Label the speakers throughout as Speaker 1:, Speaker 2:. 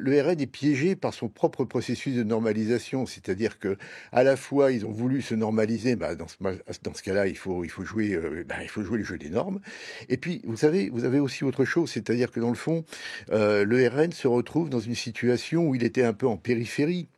Speaker 1: le RN est piégé par son propre processus de normalisation. C'est-à-dire que à la fois, ils ont voulu se normaliser, dans ce cas-là, il faut jouer le jeu des normes. Et puis, vous savez, vous avez aussi autre chose, c'est-à-dire que dans le fond, le RN se retrouve dans une situation où il était un peu en périphérie.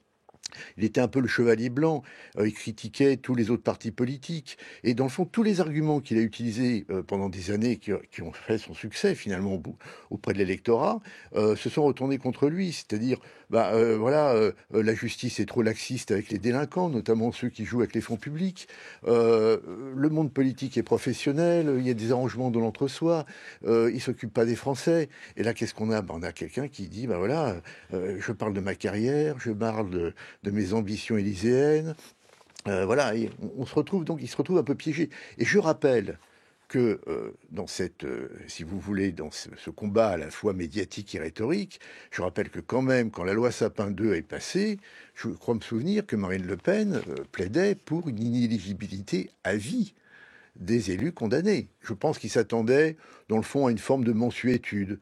Speaker 1: Il était un peu le chevalier blanc, il critiquait tous les autres partis politiques. Et dans le fond, tous les arguments qu'il a utilisés pendant des années, qui ont fait son succès finalement auprès de l'électorat, se sont retournés contre lui. C'est-à-dire, la justice est trop laxiste avec les délinquants, notamment ceux qui jouent avec les fonds publics. Le monde politique est professionnel, il y a des arrangements dans l'entre-soi, il ne s'occupe pas des Français. Et là, qu'est-ce qu'on a? On a quelqu'un qui dit, je parle de ma carrière, je parle de mes ambitions élyséennes. Et on se retrouve donc, il se retrouve un peu piégé. Et je rappelle que si vous voulez, dans ce combat à la fois médiatique et rhétorique, je rappelle que quand même, quand la loi Sapin 2 est passée, je crois me souvenir que Marine Le Pen plaidait pour une inéligibilité à vie des élus condamnés. Je pense qu'ils s'attendaient, dans le fond, à une forme de mansuétude.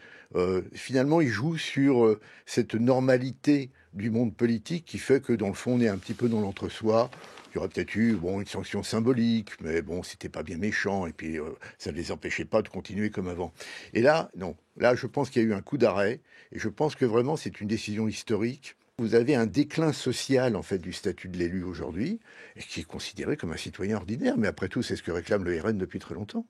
Speaker 1: Finalement, ils jouent sur cette normalité du monde politique qui fait que, dans le fond, on est un petit peu dans l'entre-soi. Il y aurait peut-être eu une sanction symbolique, mais bon, c'était pas bien méchant, et puis ça ne les empêchait pas de continuer comme avant. Et là, non. Là, je pense qu'il y a eu un coup d'arrêt, et je pense que vraiment, c'est une décision historique. Vous avez un déclin social, en fait, du statut de l'élu aujourd'hui, et qui est considéré comme un citoyen ordinaire. Mais après tout, c'est ce que réclame le RN depuis très longtemps.